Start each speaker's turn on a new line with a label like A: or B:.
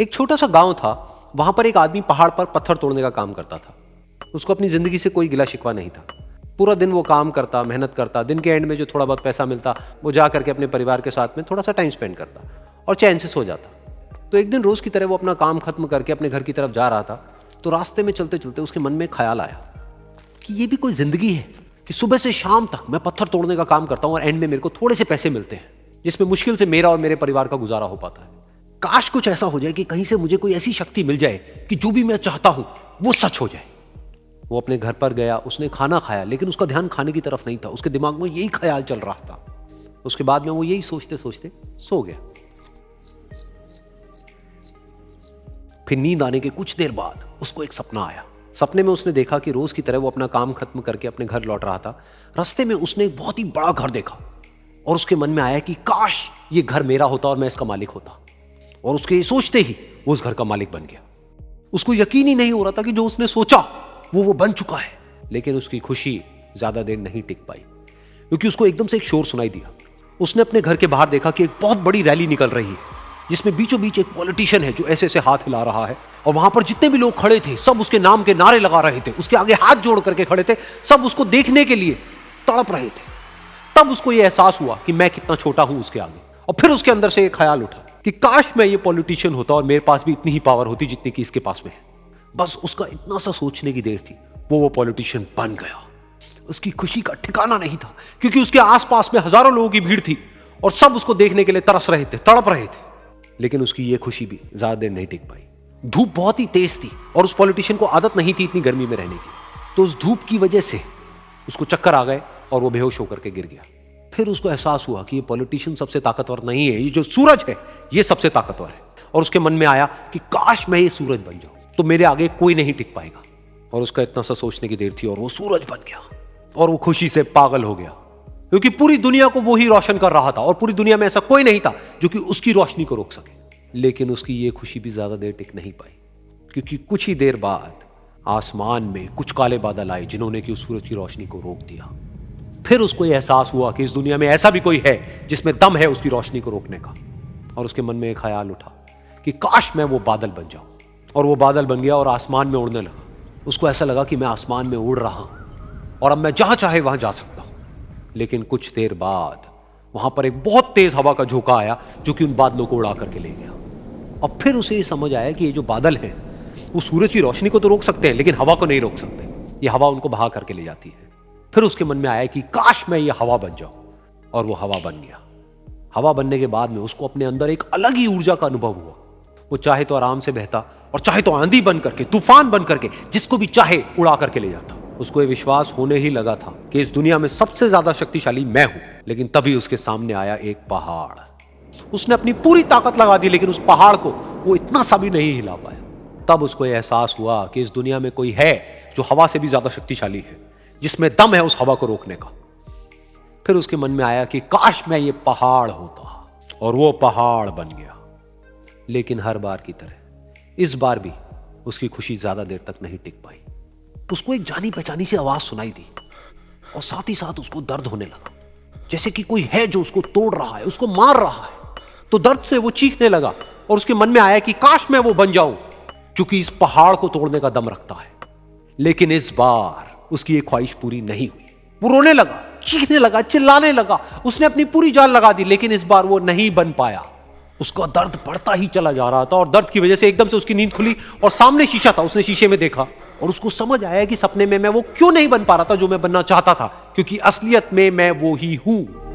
A: एक छोटा सा गांव था। वहां पर एक आदमी पहाड़ पर पत्थर तोड़ने का काम करता था। उसको अपनी जिंदगी से कोई गिला शिकवा नहीं था। पूरा दिन वो काम करता, मेहनत करता। दिन के एंड में जो थोड़ा बहुत पैसा मिलता वो जा करके अपने परिवार के साथ में थोड़ा सा टाइम स्पेंड करता और चैन से सो जाता। तो एक दिन रोज की तरह वो अपना काम खत्म करके अपने घर की तरफ जा रहा था। तो रास्ते में चलते चलते उसके मन में ख्याल आया कि ये भी कोई जिंदगी है कि सुबह से शाम तक मैं पत्थर तोड़ने का काम करता हूं और एंड में मेरे को थोड़े से पैसे मिलते हैं, जिसमें मुश्किल से मेरा और मेरे परिवार का गुजारा हो पाता है। काश कुछ ऐसा हो जाए कि कहीं से मुझे कोई ऐसी शक्ति मिल जाए कि जो भी मैं चाहता हूं वो सच हो जाए। वो अपने घर पर गया, उसने खाना खाया, लेकिन उसका ध्यान खाने की तरफ नहीं था। उसके दिमाग में यही ख्याल चल रहा था। उसके बाद में वो यही सोचते सोचते सो गया। फिर नींद आने के कुछ देर बाद उसको एक सपना आया। सपने में उसने देखा कि रोज की तरह वो अपना काम खत्म करके अपने घर लौट रहा था। रास्ते में उसने एक बहुत ही बड़ा घर देखा और उसके मन में आया कि काश ये घर मेरा होता और मैं इसका मालिक होता। और उसके सोचते ही वो उस घर का मालिक बन गया। उसको यकीन ही नहीं हो रहा था कि जो उसने सोचा वो बन चुका है। लेकिन उसकी खुशी ज्यादा देर नहीं टिक पाई, क्योंकि उसको एकदम से एक शोर सुनाई दिया। उसने अपने घर के बाहर देखा कि एक बहुत बड़ी रैली निकल रही है, जिसमें बीचों बीच एक पॉलिटिशियन है जो ऐसे ऐसे हाथ हिला रहा है। और वहां पर जितने भी लोग खड़े थे सब उसके नाम के नारे लगा रहे थे। उसके आगे हाथ जोड़ करके खड़े थे। सब उसको देखने के लिए तड़प रहे थे। तब उसको यह एहसास हुआ कि मैं कितना छोटा हूं उसके आगे। और फिर उसके अंदर से एक ख्याल उठा कि काश मैं ये पॉलिटिशियन होता और मेरे पास भी इतनी ही पावर होती जितनी कि इसके पास में है। बस उसका इतना सा सोचने की देर थी, वो पॉलिटिशियन बन गया। उसकी खुशी का ठिकाना नहीं था, क्योंकि उसके आसपास में हजारों लोगों की भीड़ थी और सब उसको देखने के लिए तरस रहे थे, तड़प रहे थे। लेकिन उसकी ये खुशी भी ज्यादा देर नहीं टिक पाई। धूप बहुत ही तेज थी और उस पॉलिटिशियन को आदत नहीं थी इतनी गर्मी में रहने की। तो उस धूप की वजह से उसको चक्कर आ गए और वो बेहोश होकर के गिर गया। फिर उसको एहसास हुआ कि ये पॉलिटिशियन सबसे ताकतवर नहीं है, ये जो सूरज है ये सबसे ताकतवर है। और उसके मन में आया कि काश मैं ये सूरज बन जाऊं तो मेरे आगे कोई नहीं टिक पाएगा। और उसका इतना सा सोचने की देर थी और वो सूरज बन गया। और वो खुशी से पागल हो गया, क्योंकि पूरी दुनिया को वो ही रोशन कर रहा था और पूरी दुनिया में ऐसा कोई नहीं था जो कि उसकी रोशनी को रोक सके। लेकिन उसकी ये खुशी भी ज्यादा देर टिक नहीं पाई, क्योंकि कुछ ही देर बाद आसमान में कुछ काले बादल आए जिन्होंने कि उस सूरज की रोशनी को रोक दिया। फिर उसको यह एहसास हुआ कि इस दुनिया में ऐसा भी कोई है जिसमें दम है उसकी रोशनी को रोकने का। और उसके मन में एक ख्याल उठा कि काश मैं वो बादल बन जाऊं। और वो बादल बन गया और आसमान में उड़ने लगा। उसको ऐसा लगा कि मैं आसमान में उड़ रहा हूं और अब मैं जहां चाहे वहां जा सकता हूं। लेकिन कुछ देर बाद वहां पर एक बहुत तेज हवा का झोंका आया जो कि उन बादलों को उड़ा करके ले गया। और फिर उसे ये समझ आया कि ये जो बादल हैं वो सूरज की रोशनी को तो रोक सकते हैं, लेकिन हवा को नहीं रोक सकते। ये हवा उनको बहा करके ले जाती है। फिर उसके मन में आया कि काश मैं ये हवा बन जाऊं। और वो हवा बन गया। हवा बनने के बाद में उसको अपने अंदर एक अलग ही ऊर्जा का अनुभव हुआ। वो चाहे तो आराम से बहता और चाहे तो आंधी बन करके, तूफान बन करके, जिसको भी चाहे उड़ा करके ले जाता। उसको ये विश्वास होने ही लगा था कि इस दुनिया में सबसे ज्यादा शक्तिशाली मैं हूं। लेकिन तभी उसके सामने आया एक पहाड़। उसने अपनी पूरी ताकत लगा दी, लेकिन उस पहाड़ को वो इतना सा भी नहीं हिला पाया। तब उसको यह एहसास हुआ कि इस दुनिया में कोई है जो हवा से भी ज्यादा शक्तिशाली है, जिसमें दम है उस हवा को रोकने का। फिर उसके मन में आया कि काश मैं ये पहाड़ होता। और वो पहाड़ बन गया। लेकिन हर बार की तरह इस बार भी उसकी खुशी ज्यादा देर तक नहीं टिक पाई। उसको एक जानी पहचानी सी आवाज सुनाई दी और साथ ही साथ उसको दर्द होने लगा, जैसे कि कोई है जो उसको तोड़ रहा है, उसको मार रहा है। तो दर्द से वो चीखने लगा और उसके मन में आया कि काश मैं वो बन जाऊं क्योंकि इस पहाड़ को तोड़ने का दम रखता है। लेकिन इस बार उसकी ये ख्वाहिश पूरी नहीं हुई। वो रोने लगा, चीखने लगा, चिल्लाने लगा। उसने अपनी पूरी जान लगा दी, लेकिन इस बार वो नहीं बन पाया। उसका दर्द बढ़ता ही चला जा रहा था और दर्द की वजह से एकदम से उसकी नींद खुली और सामने शीशा था। उसने शीशे में देखा और उसको समझ आया कि सपने में मैं वो क्यों नहीं बन पा रहा था जो मैं बनना चाहता था, क्योंकि असलियत में मैं वो ही हूं।